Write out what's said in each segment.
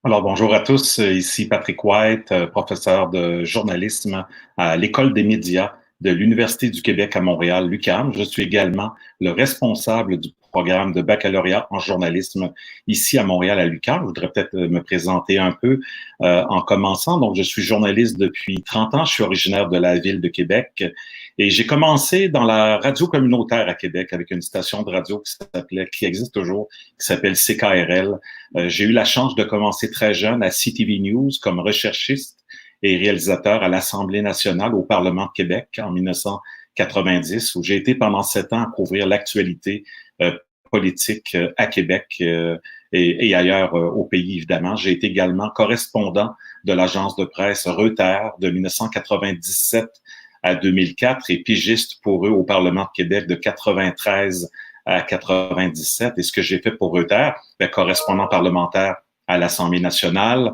Alors, bonjour à tous. Ici Patrick White, professeur de journalisme à l'École des médias de l'Université du Québec à Montréal, l'UQAM. Je suis également le responsable du programme de baccalauréat en journalisme ici à Montréal à l'UQAM. Je voudrais peut-être me présenter un peu en commençant. Donc, je suis journaliste depuis 30 ans. Je suis originaire de la ville de Québec et j'ai commencé dans la radio communautaire à Québec avec une station de radio qui existe toujours, qui s'appelle CKRL. J'ai eu la chance de commencer très jeune à CTV News comme recherchiste et réalisateur à l'Assemblée nationale au Parlement de Québec en 1990, où j'ai été pendant 7 ans à couvrir l'actualité politique à Québec et ailleurs au pays, évidemment. J'ai été également correspondant de l'agence de presse Reuters de 1997 à 2004 et pigiste pour eux au Parlement de Québec de 93 à 97. Et ce que j'ai fait pour Reuters, correspondant parlementaire à l'Assemblée nationale,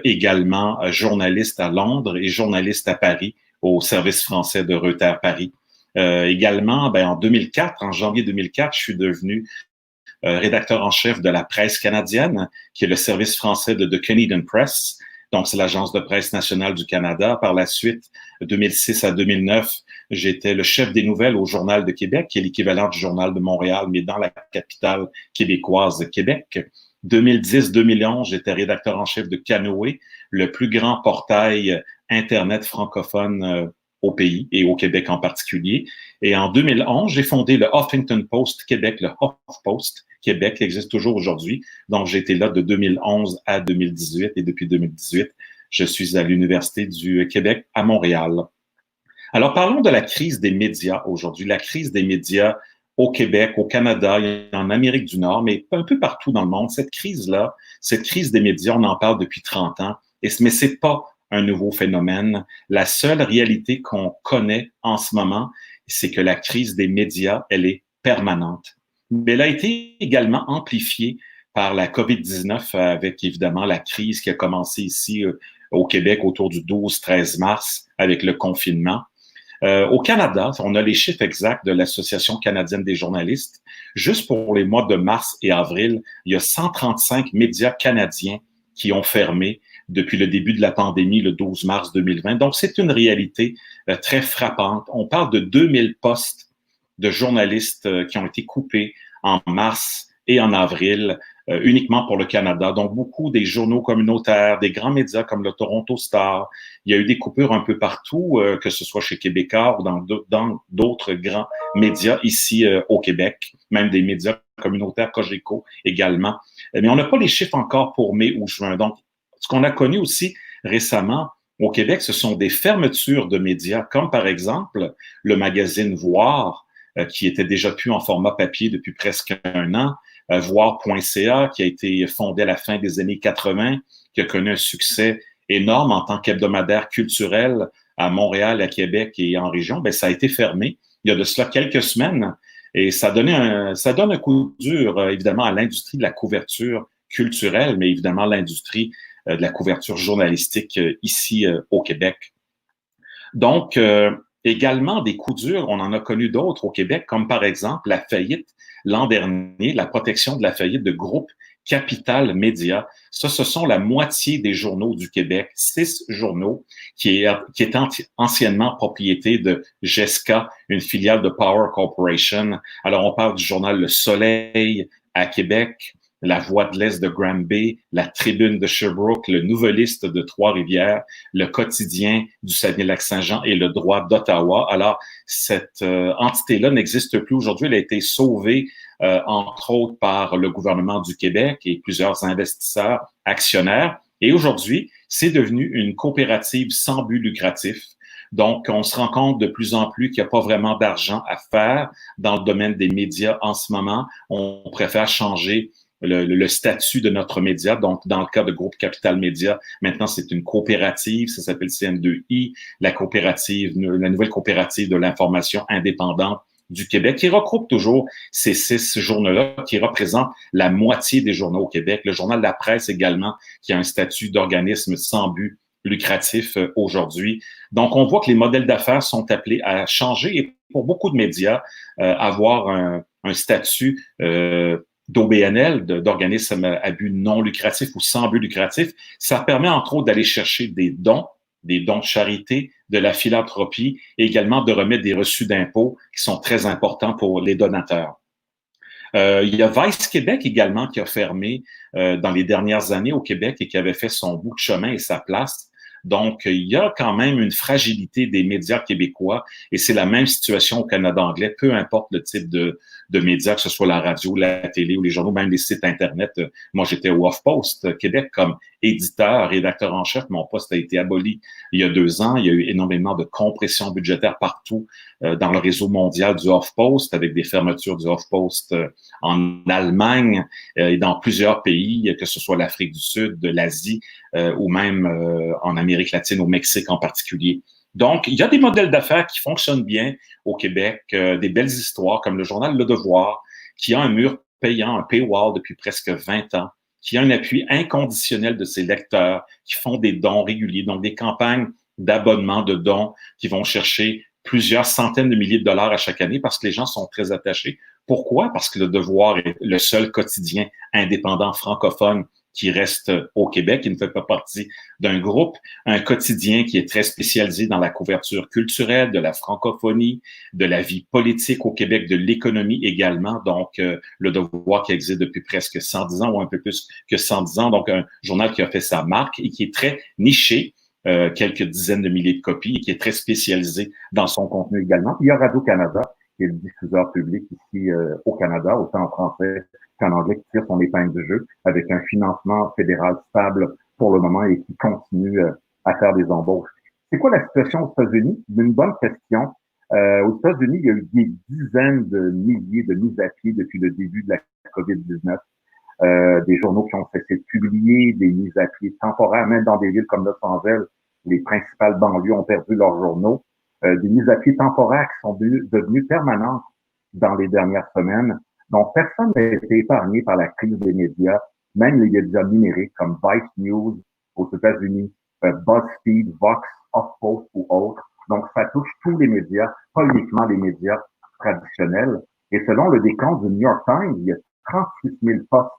également journaliste à Londres et journaliste à Paris au service français de Reuters Paris. Également, en 2004, en janvier 2004, je suis devenu rédacteur en chef de la presse canadienne, qui est le service français de The Canadian Press. Donc, c'est l'agence de presse nationale du Canada. Par la suite, 2006 à 2009, j'étais le chef des nouvelles au Journal de Québec, qui est l'équivalent du Journal de Montréal, mais dans la capitale québécoise, Québec. 2010-2011, j'étais rédacteur en chef de Canoë, le plus grand portail Internet francophone au pays et au Québec en particulier. Et en 2011, j'ai fondé le Huffington Post Québec, le HuffPost Québec, qui existe toujours aujourd'hui. Donc, j'ai été là de 2011 à 2018 et depuis 2018, je suis à l'Université du Québec à Montréal. Alors, parlons de la crise des médias aujourd'hui. La crise des médias au Québec, au Canada, en Amérique du Nord, mais un peu partout dans le monde. Cette crise-là, cette crise des médias, on en parle depuis 30 ans, mais c'est pas un nouveau phénomène. La seule réalité qu'on connaît en ce moment, c'est que la crise des médias, elle est permanente. Mais elle a été également amplifiée par la COVID-19 avec évidemment la crise qui a commencé ici au Québec autour du 12-13 mars avec le confinement. Au Canada, on a les chiffres exacts de l'Association canadienne des journalistes. Juste pour les mois de mars et avril, il y a 135 médias canadiens qui ont fermé depuis le début de la pandémie, le 12 mars 2020. Donc, c'est une réalité très frappante. On parle de 2000 postes de journalistes qui ont été coupés en mars et en avril uniquement pour le Canada. Donc, beaucoup des journaux communautaires, des grands médias comme le Toronto Star. Il y a eu des coupures un peu partout, que ce soit chez Québécois ou dans d'autres grands médias ici au Québec, même des médias communautaires, Cogeco également. Mais on n'a pas les chiffres encore pour mai ou juin. Donc, ce qu'on a connu aussi récemment au Québec, ce sont des fermetures de médias, comme par exemple le magazine Voir, qui était déjà plus en format papier depuis presque un an, voir.ca, qui a été fondé à la fin des années 80, qui a connu un succès énorme en tant qu'hebdomadaire culturel à Montréal, à Québec et en région. Ça a été fermé il y a de cela quelques semaines et ça donne un coup dur, évidemment, à l'industrie de la couverture culturelle, mais évidemment l'industrie de la couverture journalistique ici au Québec. Donc, également des coups durs, on en a connu d'autres au Québec, comme par exemple la faillite l'an dernier, la protection de la faillite de groupe Capital Média. Ça, ce sont la moitié des journaux du Québec, 6 journaux qui étaient anciennement propriété de GESCA, une filiale de Power Corporation. Alors, on parle du journal Le Soleil à Québec, la Voix de l'Est de Granby, la Tribune de Sherbrooke, le Nouvelliste de Trois-Rivières, le Quotidien du Saguenay-Lac-Saint-Jean et le Droit d'Ottawa. Alors, cette entité-là n'existe plus aujourd'hui. Elle a été sauvée, entre autres, par le gouvernement du Québec et plusieurs investisseurs, actionnaires. Et aujourd'hui, c'est devenu une coopérative sans but lucratif. Donc, on se rend compte de plus en plus qu'il n'y a pas vraiment d'argent à faire dans le domaine des médias en ce moment. On préfère changer le statut de notre média. Donc, dans le cas de Groupe Capital Média, maintenant, c'est une coopérative, ça s'appelle CN2I, la nouvelle coopérative de l'information indépendante du Québec, qui regroupe toujours ces 6 journaux-là, qui représentent la moitié des journaux au Québec. Le Journal de la Presse également, qui a un statut d'organisme sans but lucratif aujourd'hui. Donc, on voit que les modèles d'affaires sont appelés à changer et pour beaucoup de médias, avoir un statut d'OBNL, d'organismes à but non lucratif ou sans but lucratif. Ça permet entre autres d'aller chercher des dons de charité, de la philanthropie et également de remettre des reçus d'impôts qui sont très importants pour les donateurs. Il y a Vice Québec également qui a fermé dans les dernières années au Québec et qui avait fait son bout de chemin et sa place. Donc, il y a quand même une fragilité des médias québécois et c'est la même situation au Canada anglais, peu importe le type de médias, que ce soit la radio, la télé ou les journaux, même les sites Internet. Moi, j'étais au HuffPost Québec comme éditeur, rédacteur en chef. Mon poste a été aboli il y a 2 ans. Il y a eu énormément de compression budgétaire partout dans le réseau mondial du HuffPost, avec des fermetures du HuffPost en Allemagne et dans plusieurs pays, que ce soit l'Afrique du Sud, de l'Asie ou même en Amérique latine, au Mexique en particulier. Donc, il y a des modèles d'affaires qui fonctionnent bien au Québec, des belles histoires comme le journal Le Devoir, qui a un mur payant, un paywall depuis presque 20 ans, qui a un appui inconditionnel de ses lecteurs, qui font des dons réguliers, donc des campagnes d'abonnement, de dons, qui vont chercher plusieurs centaines de milliers de dollars à chaque année parce que les gens sont très attachés. Pourquoi? Parce que Le Devoir est le seul quotidien indépendant francophone qui reste au Québec, qui ne fait pas partie d'un groupe, un quotidien qui est très spécialisé dans la couverture culturelle, de la francophonie, de la vie politique au Québec, de l'économie également. Donc, Le Devoir qui existe depuis presque 110 ans ou un peu plus que 110 ans. Donc, un journal qui a fait sa marque et qui est très niché, quelques dizaines de milliers de copies et qui est très spécialisé dans son contenu également. Puis, il y a Radio-Canada, qui est le diffuseur public ici au Canada, autant en français qu'en anglais, qui tire son épingle du jeu avec un financement fédéral stable pour le moment et qui continue à faire des embauches. C'est quoi la situation aux États-Unis? C'est une bonne question. Aux États-Unis, il y a eu des dizaines de milliers de mises à pied depuis le début de la COVID-19. Des journaux qui ont cessé de publier, des mises à pied temporaires, même dans des villes comme Los Angeles, les principales banlieues ont perdu leurs journaux. Des mises à pied temporaires qui sont devenues permanentes dans les dernières semaines. Donc, personne n'a été épargné par la crise des médias, même les médias numériques comme Vice News aux États-Unis, BuzzFeed, Vox, HuffPost ou autres. Donc, ça touche tous les médias, pas uniquement les médias traditionnels. Et selon le décompte du New York Times, il y a 36 000 postes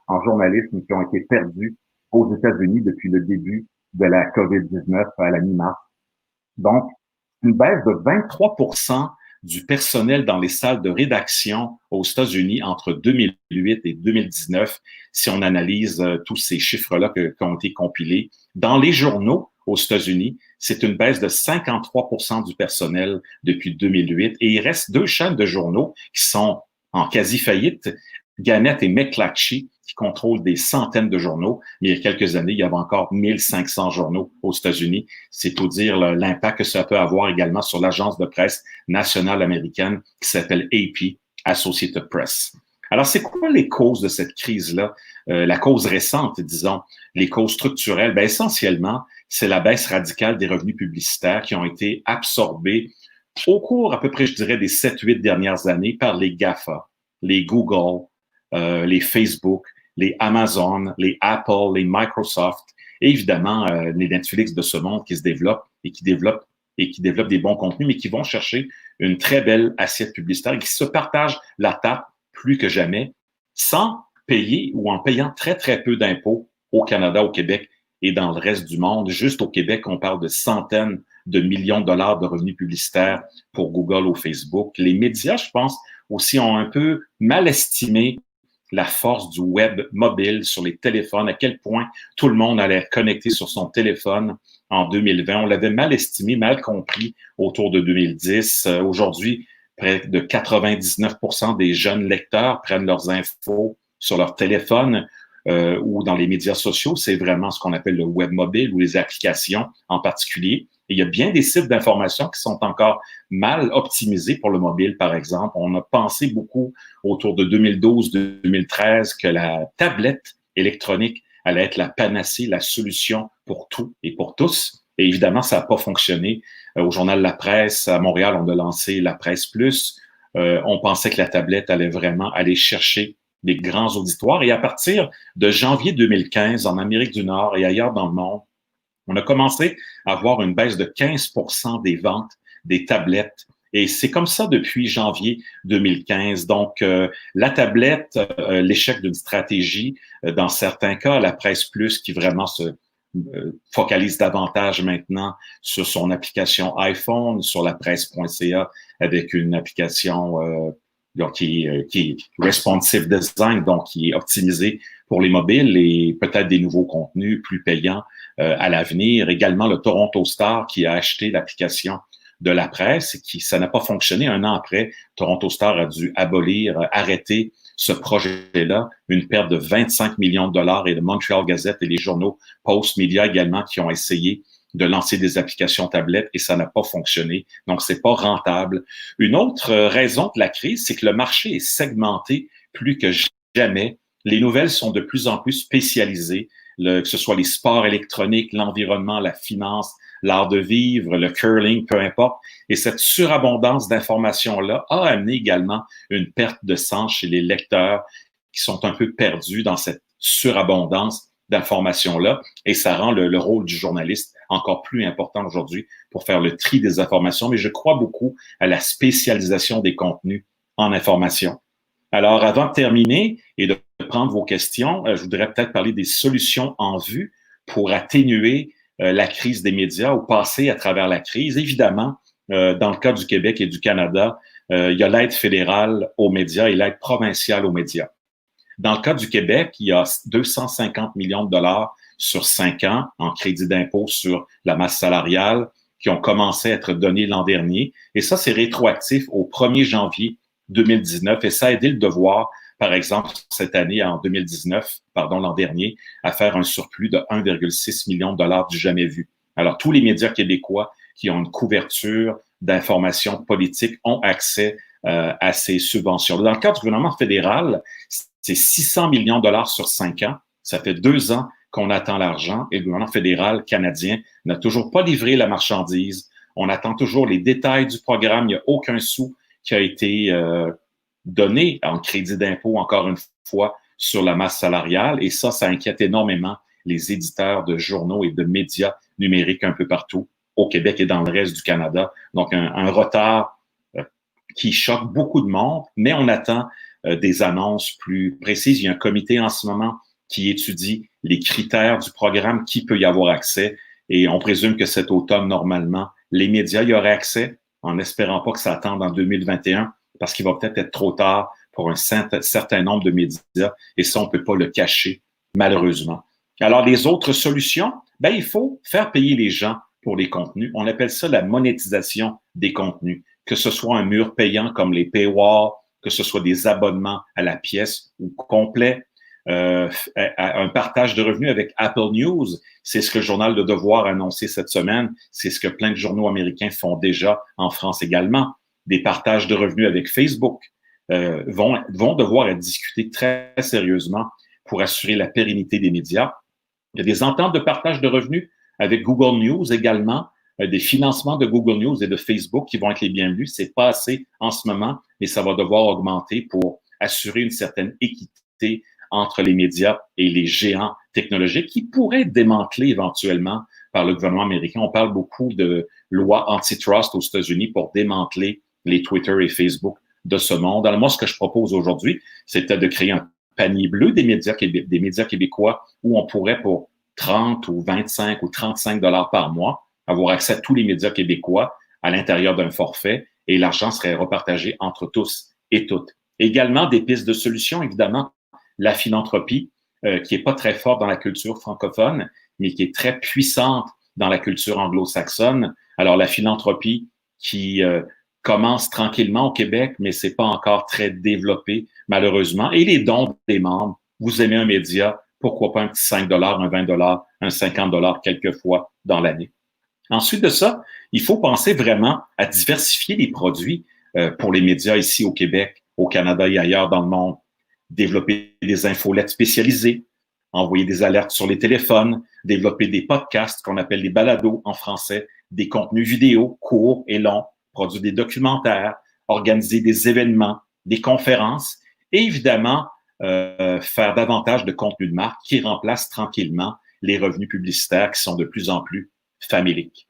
en journalisme qui ont été perdus aux États-Unis depuis le début de la COVID-19 à la mi-mars. Donc, une baisse de 23% du personnel dans les salles de rédaction aux États-Unis entre 2008 et 2019, si on analyse tous ces chiffres-là qui ont été compilés. Dans les journaux aux États-Unis, c'est une baisse de 53% du personnel depuis 2008 et il reste 2 chaînes de journaux qui sont en quasi-faillite, Gannett et McClatchy, qui contrôlent des centaines de journaux. Il y a quelques années, il y avait encore 1500 journaux aux États-Unis. C'est tout dire l'impact que ça peut avoir également sur l'agence de presse nationale américaine qui s'appelle AP, Associated Press. Alors, c'est quoi les causes de cette crise-là? La cause récente, disons, les causes structurelles, bien, essentiellement, c'est la baisse radicale des revenus publicitaires qui ont été absorbés au cours, à peu près, je dirais, des 7-8 dernières années par les GAFA, les Google, les Facebook, les Amazon, les Apple, les Microsoft et évidemment les Netflix de ce monde qui se développent et qui développent des bons contenus, mais qui vont chercher une très belle assiette publicitaire et qui se partagent la tape plus que jamais sans payer ou en payant très, très peu d'impôts au Canada, au Québec et dans le reste du monde. Juste au Québec, on parle de centaines de millions de dollars de revenus publicitaires pour Google ou Facebook. Les médias, je pense, aussi ont un peu mal estimé la force du web mobile sur les téléphones, à quel point tout le monde allait être connecté sur son téléphone en 2020. On l'avait mal estimé, mal compris autour de 2010. Aujourd'hui, près de 99% des jeunes lecteurs prennent leurs infos sur leur téléphone ou dans les médias sociaux. C'est vraiment ce qu'on appelle le web mobile ou les applications en particulier. Et il y a bien des sites d'information qui sont encore mal optimisés pour le mobile, par exemple. On a pensé beaucoup autour de 2012-2013 que la tablette électronique allait être la panacée, la solution pour tout et pour tous. Et évidemment, ça n'a pas fonctionné. Au journal La Presse, à Montréal, on a lancé La Presse Plus. On pensait que la tablette allait vraiment aller chercher des grands auditoires. Et à partir de janvier 2015, en Amérique du Nord et ailleurs dans le monde, on a commencé à voir une baisse de 15% des ventes des tablettes Et c'est comme ça depuis janvier 2015. Donc, la tablette, l'échec d'une stratégie, dans certains cas, la Presse Plus qui vraiment se focalise davantage maintenant sur son application iPhone, sur la presse.ca avec une application donc qui est responsive design, donc qui est optimisée pour les mobiles et peut-être des nouveaux contenus plus payants à l'avenir. Également, le Toronto Star qui a acheté l'application de la presse, ça n'a pas fonctionné. Un an après, Toronto Star a dû arrêter ce projet-là, une perte de 25 millions de dollars, et le Montreal Gazette et les journaux Post Media également qui ont essayé de lancer des applications tablettes et ça n'a pas fonctionné. Donc, c'est pas rentable. Une autre raison de la crise, c'est que le marché est segmenté plus que jamais. Les nouvelles sont de plus en plus spécialisées, que ce soit les sports électroniques, l'environnement, la finance, l'art de vivre, le curling, peu importe. Et cette surabondance d'informations-là a amené également une perte de sens chez les lecteurs qui sont un peu perdus dans cette surabondance d'informations-là. Et ça rend le rôle du journaliste encore plus important aujourd'hui pour faire le tri des informations. Mais je crois beaucoup à la spécialisation des contenus en information. Alors, avant de terminer et de prendre vos questions, je voudrais peut-être parler des solutions en vue pour atténuer la crise des médias ou passer à travers la crise. Évidemment, dans le cas du Québec et du Canada, il y a l'aide fédérale aux médias et l'aide provinciale aux médias. Dans le cas du Québec, il y a 250 millions de dollars sur 5 ans en crédit d'impôt sur la masse salariale qui ont commencé à être donnés l'an dernier. Et ça, c'est rétroactif au 1er janvier 2019. Et ça a aidé le Devoir, par exemple, cette année, l'an dernier, à faire un surplus de 1,6 million de dollars du jamais vu. Alors, tous les médias québécois qui ont une couverture d'informations politiques ont accès à ces subventions. Dans le cas du gouvernement fédéral, c'est 600 millions de dollars sur 5 ans. Ça fait 2 ans qu'on attend l'argent et le gouvernement fédéral canadien n'a toujours pas livré la marchandise. On attend toujours les détails du programme. Il n'y a aucun sou qui a été donné en crédit d'impôt, encore une fois, sur la masse salariale. Et ça inquiète énormément les éditeurs de journaux et de médias numériques un peu partout au Québec et dans le reste du Canada. Donc, un retard qui choque beaucoup de monde, mais on attend des annonces plus précises. Il y a un comité en ce moment qui étudie les critères du programme, qui peut y avoir accès. Et on présume que cet automne, normalement, les médias y auraient accès, en espérant pas que ça attende en 2021, parce qu'il va peut-être être trop tard pour un certain nombre de médias. Et ça, on peut pas le cacher, malheureusement. Alors, les autres solutions, il faut faire payer les gens pour les contenus. On appelle ça la monétisation des contenus, que ce soit un mur payant comme les paywalls, que ce soit des abonnements à la pièce ou complet, un partage de revenus avec Apple News. C'est ce que le journal Le Devoir a annoncé cette semaine. C'est ce que plein de journaux américains font déjà en France également. Des partages de revenus avec Facebook vont devoir être discutés très sérieusement pour assurer la pérennité des médias. Il y a des ententes de partage de revenus avec Google News également, des financements de Google News et de Facebook qui vont être les bienvenus. C'est pas assez en ce moment, mais ça va devoir augmenter pour assurer une certaine équité entre les médias et les géants technologiques qui pourraient être démantelés éventuellement par le gouvernement américain. On parle beaucoup de lois antitrust aux États-Unis pour démanteler les Twitter et Facebook de ce monde. Alors moi, ce que je propose aujourd'hui, c'était de créer un panier bleu des médias québécois où on pourrait pour 30 ou 25 ou 35 dollars par mois avoir accès à tous les médias québécois à l'intérieur d'un forfait et l'argent serait repartagé entre tous et toutes. Également, des pistes de solutions, évidemment, la philanthropie, qui est pas très forte dans la culture francophone, mais qui est très puissante dans la culture anglo-saxonne. Alors, la philanthropie qui commence tranquillement au Québec, mais c'est pas encore très développé, malheureusement. Et les dons des membres. Vous aimez un média, pourquoi pas un petit 5 $, un 20 $, un 50 $ quelquefois dans l'année. Ensuite de ça, il faut penser vraiment à diversifier les produits pour les médias ici au Québec, au Canada et ailleurs dans le monde. Développer des infolettes spécialisées, envoyer des alertes sur les téléphones, développer des podcasts qu'on appelle des balados en français, des contenus vidéo courts et longs, produire des documentaires, organiser des événements, des conférences et évidemment faire davantage de contenu de marque qui remplace tranquillement les revenus publicitaires qui sont de plus en plus faméliques.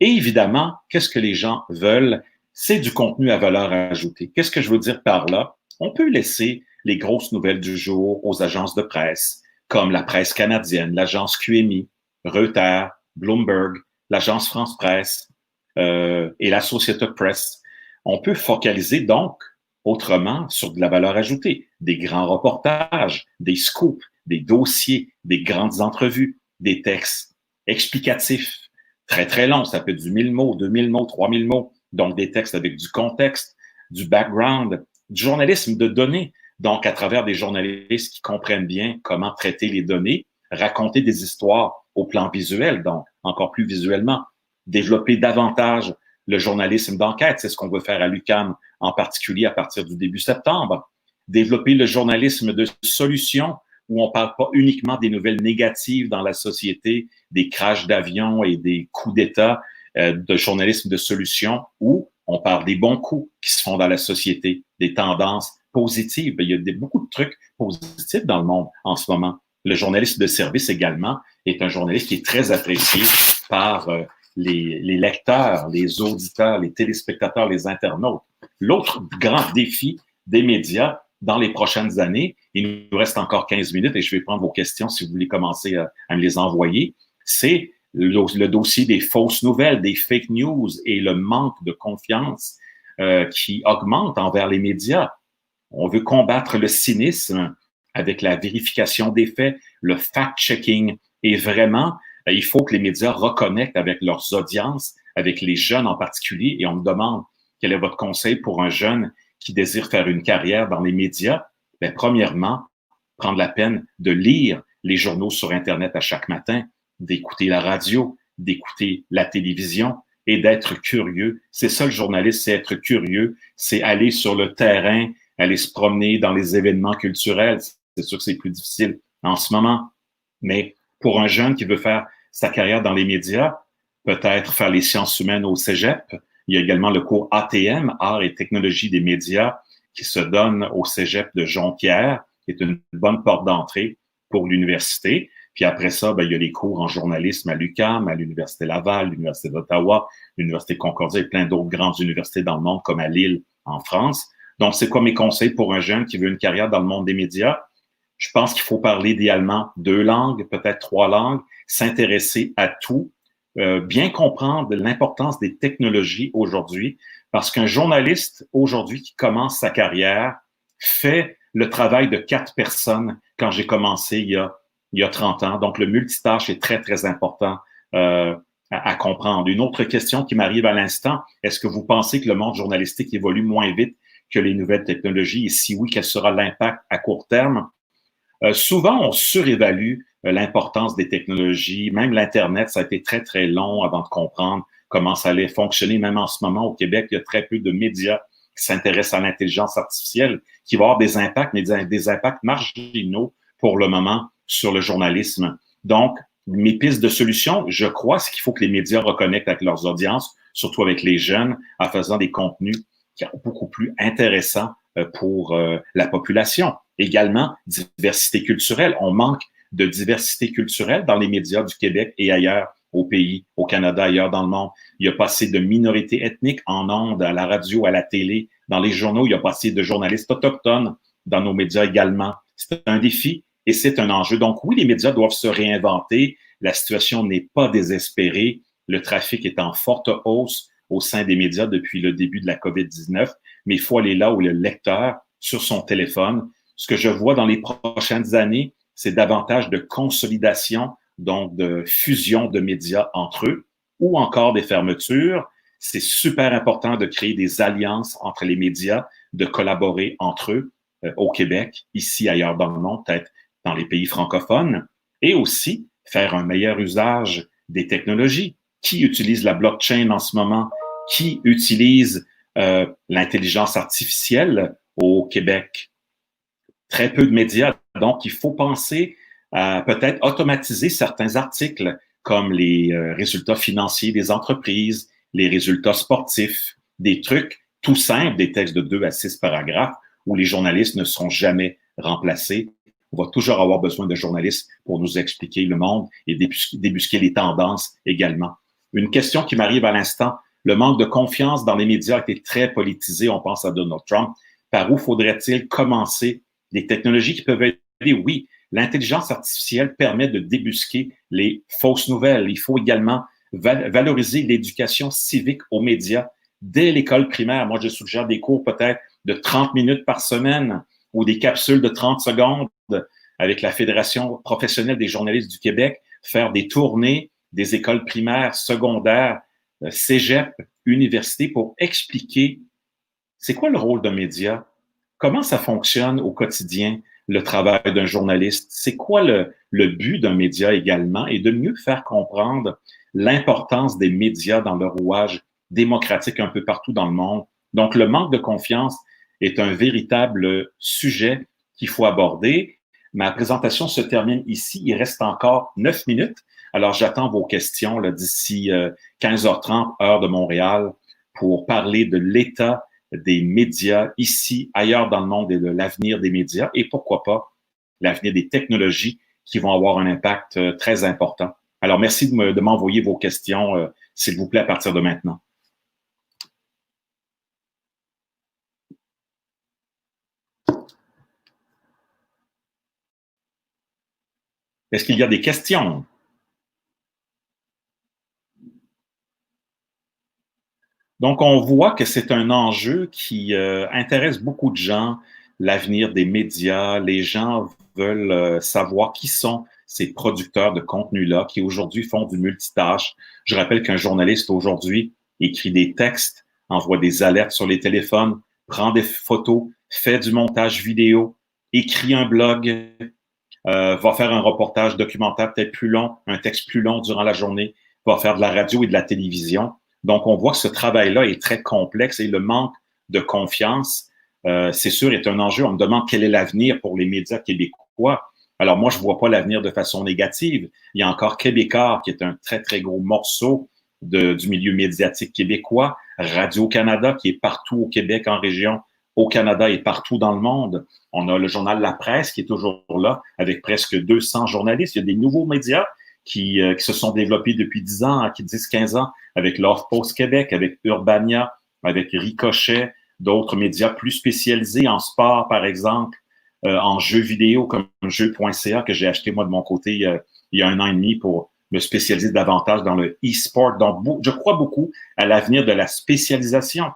Et évidemment, qu'est-ce que les gens veulent? c'est du contenu à valeur ajoutée. Qu'est-ce que je veux dire par là? On peut laisser les grosses nouvelles du jour aux agences de presse, comme la presse canadienne, l'agence QMI, Reuters, Bloomberg, l'agence France Presse et l'Associated Press. On peut focaliser donc autrement sur de la valeur ajoutée, des grands reportages, des scoops, des dossiers, des grandes entrevues, des textes explicatifs, très très longs, ça peut être du 1000 mots, 2000 mots, 3000 mots, donc des textes avec du contexte, du background, du journalisme de données, donc à travers des journalistes qui comprennent bien comment traiter les données, raconter des histoires au plan visuel, donc encore plus visuellement, développer davantage le journalisme d'enquête, c'est ce qu'on veut faire à l'UQAM, en particulier à partir du début septembre, développer le journalisme de solution, où on parle pas uniquement des nouvelles négatives dans la société, des crashs d'avions et des coups d'État, de journalisme de solution, où on parle des bons coups qui se font dans la société, des tendances positives. Il y a beaucoup de trucs positifs dans le monde en ce moment. Le journalisme de service également est un journaliste qui est très apprécié par les lecteurs, les auditeurs, les téléspectateurs, les internautes. L'autre grand défi des médias dans les prochaines années, il nous reste encore 15 minutes et je vais prendre vos questions si vous voulez commencer à me les envoyer, c'est le dossier des fausses nouvelles, des fake news et le manque de confiance qui augmente envers les médias. On veut combattre le cynisme avec la vérification des faits, le fact-checking et vraiment, il faut que les médias reconnectent avec leurs audiences, avec les jeunes en particulier et on me demande quel est votre conseil pour un jeune qui désire faire une carrière dans les médias? Bien, premièrement, prendre la peine de lire les journaux sur Internet à chaque matin, d'écouter la radio, d'écouter la télévision et d'être curieux. C'est ça le journaliste, c'est être curieux, c'est aller sur le terrain, aller se promener dans les événements culturels. C'est sûr que c'est plus difficile en ce moment, mais pour un jeune qui veut faire sa carrière dans les médias, peut-être faire les sciences humaines au cégep. Il y a également le cours ATM, Arts et technologies des médias, qui se donne au cégep de Jonquière, qui est une bonne porte d'entrée pour l'université. Puis après ça, ben, il y a les cours en journalisme à l'UQAM, à l'Université Laval, l'Université d'Ottawa, l'Université Concordia et plein d'autres grandes universités dans le monde, comme à Lille, en France. Donc, c'est quoi mes conseils pour un jeune qui veut une carrière dans le monde des médias? Je pense qu'il faut parler idéalement 2 langues, peut-être 3 langues, s'intéresser à tout, bien comprendre l'importance des technologies aujourd'hui, parce qu'un journaliste aujourd'hui qui commence sa carrière fait le travail de 4 personnes quand j'ai commencé il y a 30 ans. Donc, le multitâche est très, très important à comprendre. Une autre question qui m'arrive à l'instant, est-ce que vous pensez que le monde journalistique évolue moins vite que les nouvelles technologies? Et si oui, quel sera l'impact à court terme? Souvent, on surévalue l'importance des technologies. Même l'Internet, ça a été très, très long avant de comprendre comment ça allait fonctionner. Même en ce moment, au Québec, il y a très peu de médias qui s'intéressent à l'intelligence artificielle, qui vont avoir des impacts, mais des impacts marginaux pour le moment sur le journalisme. Donc, mes pistes de solutions, je crois, c'est qu'il faut que les médias reconnectent avec leurs audiences, surtout avec les jeunes, en faisant des contenus qui sont beaucoup plus intéressants pour la population. Également, diversité culturelle. On manque de diversité culturelle dans les médias du Québec et ailleurs au pays, au Canada, ailleurs dans le monde. Il y a pas assez de minorités ethniques en ondes, à la radio, à la télé, dans les journaux. Il y a pas assez de journalistes autochtones dans nos médias également. C'est un défi et c'est un enjeu. Donc oui, les médias doivent se réinventer. La situation n'est pas désespérée. Le trafic est en forte hausse au sein des médias depuis le début de la COVID-19, mais il faut aller là où le lecteur, sur son téléphone. Ce que je vois dans les prochaines années, c'est davantage de consolidation, donc de fusion de médias entre eux, ou encore des fermetures. C'est super important de créer des alliances entre les médias, de collaborer entre eux au Québec, ici, ailleurs dans le monde, peut-être dans les pays francophones, et aussi faire un meilleur usage des technologies. Qui utilise la blockchain en ce moment? Qui utilise l'intelligence artificielle au Québec? Très peu de médias. Donc, il faut penser à peut-être automatiser certains articles comme les résultats financiers des entreprises, les résultats sportifs, des trucs tout simples, des textes de 2 à 6 paragraphes où les journalistes ne seront jamais remplacés. On va toujours avoir besoin de journalistes pour nous expliquer le monde et débusquer les tendances également. Une question qui m'arrive à l'instant, Le manque de confiance dans les médias a été très politisé. On pense à Donald Trump. Par où faudrait-il commencer? Les technologies qui peuvent aider, oui. L'intelligence artificielle permet de débusquer les fausses nouvelles. Il faut également valoriser l'éducation civique aux médias dès l'école primaire. Moi, je suggère des cours peut-être de 30 minutes par semaine ou des capsules de 30 secondes avec la Fédération professionnelle des journalistes du Québec, faire des tournées des écoles primaires, secondaires, cégep, université pour expliquer c'est quoi le rôle d'un média, comment ça fonctionne au quotidien, le travail d'un journaliste, c'est quoi le but d'un média également, et de mieux faire comprendre l'importance des médias dans le rouage démocratique un peu partout dans le monde. Donc, le manque de confiance est un véritable sujet qu'il faut aborder. Ma présentation se termine ici. Il reste encore 9 minutes. Alors, j'attends vos questions d'ici 15h30, heure de Montréal, pour parler de l'état des médias ici, ailleurs dans le monde et de l'avenir des médias et pourquoi pas l'avenir des technologies qui vont avoir un impact très important. Alors, merci de m'envoyer vos questions, s'il vous plaît, à partir de maintenant. Est-ce qu'il y a des questions? Donc, on voit que c'est un enjeu qui intéresse beaucoup de gens, l'avenir des médias. Les gens veulent savoir qui sont ces producteurs de contenu-là qui aujourd'hui font du multitâche. Je rappelle qu'un journaliste aujourd'hui écrit des textes, envoie des alertes sur les téléphones, prend des photos, fait du montage vidéo, écrit un blog, va faire un reportage documentaire peut-être plus long, un texte plus long durant la journée, va faire de la radio et de la télévision. Donc, on voit que ce travail-là est très complexe et le manque de confiance, c'est sûr, est un enjeu. On me demande quel est l'avenir pour les médias québécois. Alors, moi, je ne vois pas l'avenir de façon négative. Il y a encore Québécois, qui est un très, très gros morceau du milieu médiatique québécois. Radio-Canada, qui est partout au Québec, en région, au Canada et partout dans le monde. On a le journal La Presse, qui est toujours là, avec presque 200 journalistes. Il y a des nouveaux médias qui se sont développés depuis 10 ans, qui 10-15 ans, avec l'Off-Post Québec, avec Urbania, avec Ricochet, d'autres médias plus spécialisés en sport, par exemple, en jeux vidéo comme jeux.ca que j'ai acheté moi de mon côté il y a 1 an et demi pour me spécialiser davantage dans le e-sport. Donc, je crois beaucoup à l'avenir de la spécialisation.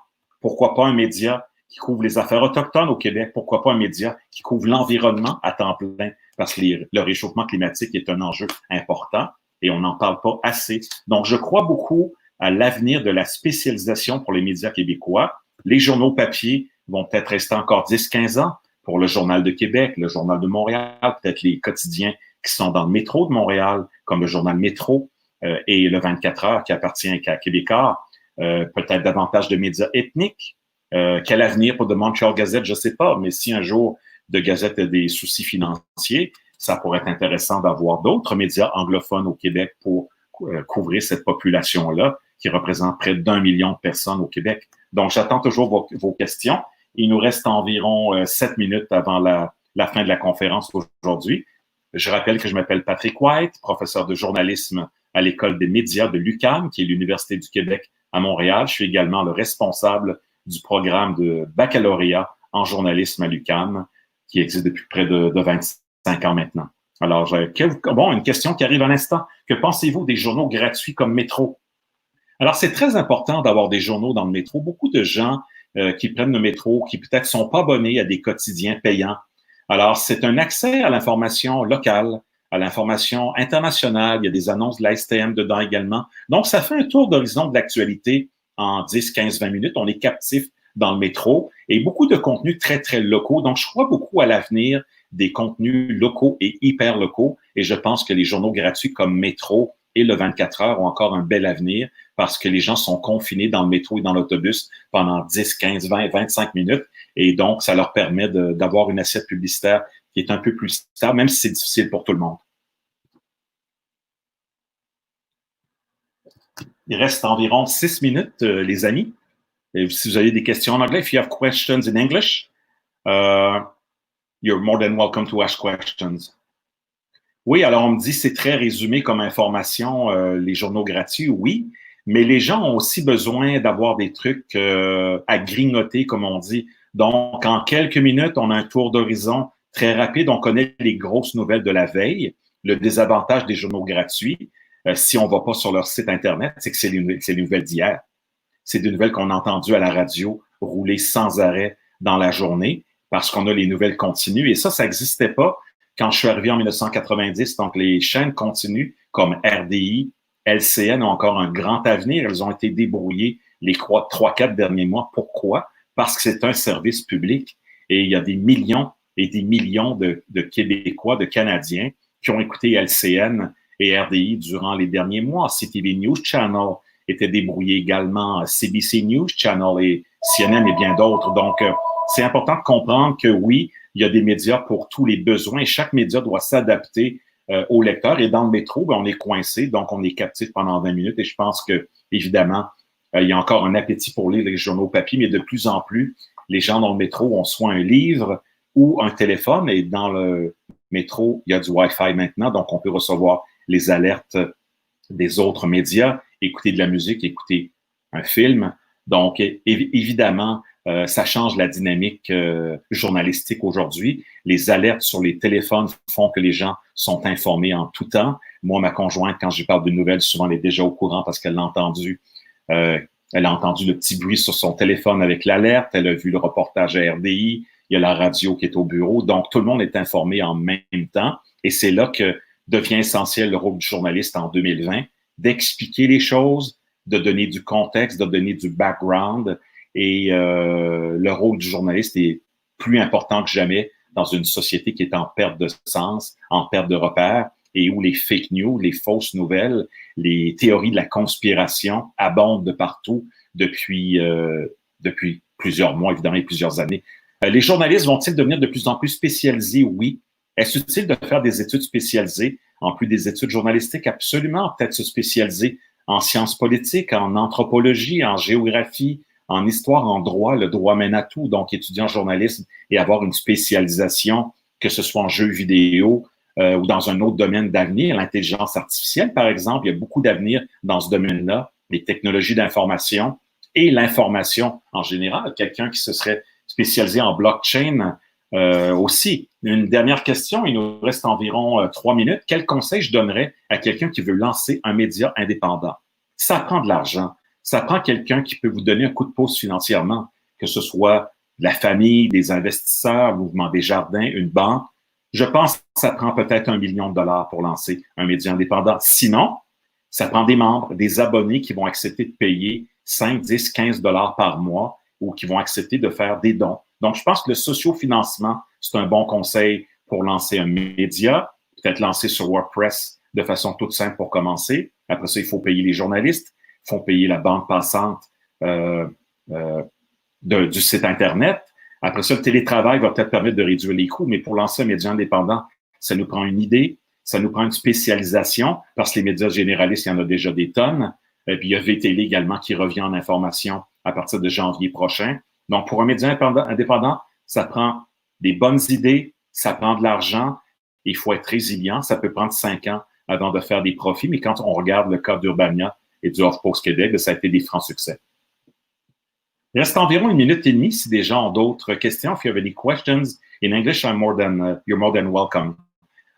Pourquoi pas un média qui couvre les affaires autochtones au Québec? Pourquoi pas un média qui couvre l'environnement à temps plein? Parce que le réchauffement climatique est un enjeu important et on n'en parle pas assez. Donc, je crois beaucoup à l'avenir de la spécialisation pour les médias québécois. Les journaux papier vont peut-être rester encore 10-15 ans pour le Journal de Québec, le Journal de Montréal, peut-être les quotidiens qui sont dans le métro de Montréal, comme le Journal Métro et le 24 heures qui appartient à Québécois, peut-être davantage de médias ethniques. Quel avenir pour The Montreal Gazette, je ne sais pas, mais si un jour The Gazette a des soucis financiers, ça pourrait être intéressant d'avoir d'autres médias anglophones au Québec pour couvrir cette population-là qui représente près d'1 million de personnes au Québec. Donc, j'attends toujours vos questions. Il nous reste environ 7 minutes avant la fin de la conférence aujourd'hui. Je rappelle que je m'appelle Patrick White, professeur de journalisme à l'École des médias de l'UQAM, qui est l'Université du Québec à Montréal. Je suis également le responsable du programme de baccalauréat en journalisme à l'UQAM, qui existe depuis près de 25 ans maintenant. Alors, une question qui arrive à l'instant. Que pensez-vous des journaux gratuits comme Métro? Alors, c'est très important d'avoir des journaux dans le métro. Beaucoup de gens qui prennent le métro, qui peut-être sont pas abonnés à des quotidiens payants. Alors, c'est un accès à l'information locale, à l'information internationale. Il y a des annonces de la STM dedans également. Donc, ça fait un tour d'horizon de l'actualité en 10, 15, 20 minutes. On est captif dans le métro et beaucoup de contenus très, très locaux. Donc, je crois beaucoup à l'avenir des contenus locaux et hyper locaux. Et je pense que les journaux gratuits comme Métro et le 24 heures ont encore un bel avenir parce que les gens sont confinés dans le métro et dans l'autobus pendant 10, 15, 20, 25 minutes. Et donc, ça leur permet d'avoir une assiette publicitaire qui est un peu plus stable, même si c'est difficile pour tout le monde. Il reste environ 6 minutes, les amis. Et si vous avez des questions en anglais, if you have questions in English, you're more than welcome to ask questions. Oui, alors on me dit c'est très résumé comme information, les journaux gratuits, oui, mais les gens ont aussi besoin d'avoir des trucs à grignoter, comme on dit. Donc, en quelques minutes, on a un tour d'horizon très rapide. On connaît les grosses nouvelles de la veille. Le désavantage des journaux gratuits, si on ne va pas sur leur site Internet, c'est que c'est les nouvelles d'hier. C'est des nouvelles qu'on a entendues à la radio rouler sans arrêt dans la journée parce qu'on a les nouvelles continues. Et ça n'existait pas quand je suis arrivé en 1990. Donc, les chaînes continues comme RDI, LCN ont encore un grand avenir. Elles ont été débrouillées les 3-4 derniers mois. Pourquoi? Parce que c'est un service public et il y a des millions et des millions de Québécois, de Canadiens qui ont écouté LCN et RDI durant les derniers mois. CTV News Channel était débrouillé également, CBC News Channel et CNN et bien d'autres. Donc, c'est important de comprendre que oui, il y a des médias pour tous les besoins et chaque média doit s'adapter aux lecteurs. Et dans le métro, ben, on est coincé, donc on est captif pendant 20 minutes. Et je pense que, évidemment, il y a encore un appétit pour lire les journaux papier, mais de plus en plus, les gens dans le métro ont soit un livre ou un téléphone. Et dans le métro, il y a du Wi-Fi maintenant, donc on peut recevoir les alertes des autres médias, écouter de la musique, écouter un film. Donc, évidemment, ça change la dynamique journalistique aujourd'hui. Les alertes sur les téléphones font que les gens sont informés en tout temps. Moi, ma conjointe, quand je parle de nouvelles, souvent, elle est déjà au courant parce qu'elle l'a entendu. Elle a entendu le petit bruit sur son téléphone avec l'alerte. Elle a vu le reportage à RDI. Il y a la radio qui est au bureau. Donc, tout le monde est informé en même temps. Et c'est là que devient essentiel le rôle du journaliste en 2020, d'expliquer les choses, de donner du contexte, de donner du background. Et le rôle du journaliste est plus important que jamais dans une société qui est en perte de sens, en perte de repères, et où les fake news, les fausses nouvelles, les théories de la conspiration abondent de partout depuis plusieurs mois, évidemment, et plusieurs années. Les journalistes vont-ils devenir de plus en plus spécialisés? Oui. Est-ce utile de faire des études spécialisées, en plus des études journalistiques? Absolument, peut-être se spécialiser en sciences politiques, en anthropologie, en géographie, en histoire, en droit. Le droit mène à tout, donc étudier en journalisme et avoir une spécialisation, que ce soit en jeux vidéo ou dans un autre domaine d'avenir, l'intelligence artificielle, par exemple. Il y a beaucoup d'avenir dans ce domaine-là, les technologies d'information et l'information en général. Quelqu'un qui se serait spécialisé en blockchain aussi. Une dernière question, il nous reste environ 3 minutes. Quel conseil je donnerais à quelqu'un qui veut lancer un média indépendant? Ça prend de l'argent. Ça prend quelqu'un qui peut vous donner un coup de pouce financièrement, que ce soit de la famille, des investisseurs, le Mouvement Desjardins, une banque. Je pense que ça prend peut-être $1 million pour lancer un média indépendant. Sinon, ça prend des membres, des abonnés qui vont accepter de payer 5, 10, 15 $ par mois ou qui vont accepter de faire des dons. Donc, je pense que le sociofinancement, c'est un bon conseil pour lancer un média, peut-être lancer sur WordPress de façon toute simple pour commencer. Après ça, il faut payer les journalistes, il faut payer la bande passante du site Internet. Après ça, le télétravail va peut-être permettre de réduire les coûts, mais pour lancer un média indépendant, ça nous prend une idée, ça nous prend une spécialisation, parce que les médias généralistes, il y en a déjà des tonnes. Et puis, il y a VTL également qui revient en information à partir de janvier prochain. Donc, pour un média indépendant, ça prend des bonnes idées, ça prend de l'argent, il faut être résilient. Ça peut prendre 5 ans avant de faire des profits, mais quand on regarde le cas d'Urbania et du HuffPost Québec, ça a été des francs succès. Il reste environ 1 minute et demie si des gens ont d'autres questions. If you have any questions in English, you're more than welcome.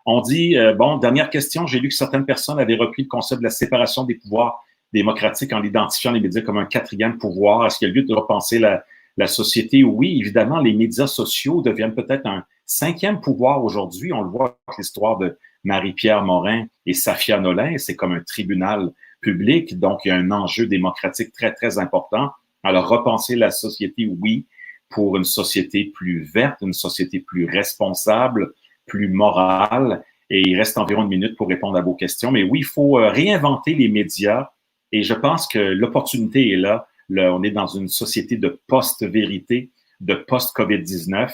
On dit, dernière question, j'ai lu que certaines personnes avaient repris le concept de la séparation des pouvoirs démocratiques en identifiant les médias comme un 4e pouvoir. Est-ce qu'il y a lieu de repenser la société? Oui, évidemment, les médias sociaux deviennent peut-être un 5e pouvoir aujourd'hui. On le voit avec l'histoire de Marie-Pierre Morin et Safia Nolin. C'est comme un tribunal public, donc il y a un enjeu démocratique très, très important. Alors, repenser la société, oui, pour une société plus verte, une société plus responsable, plus morale. Et il reste environ 1 minute pour répondre à vos questions. Mais oui, il faut réinventer les médias. Et je pense que l'opportunité est là. On est dans une société de post-vérité, de post-COVID-19.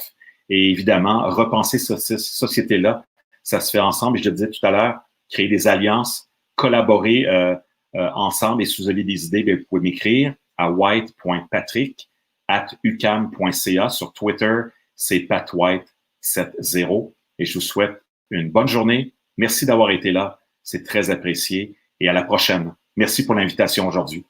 Et évidemment, repenser cette société-là, ça se fait ensemble. Et je le disais tout à l'heure, créer des alliances, collaborer ensemble. Et si vous avez des idées, bien, vous pouvez m'écrire à white.patrick@ucam.ca. Sur Twitter, c'est patwhite70. Et je vous souhaite une bonne journée. Merci d'avoir été là. C'est très apprécié. Et à la prochaine. Merci pour l'invitation aujourd'hui.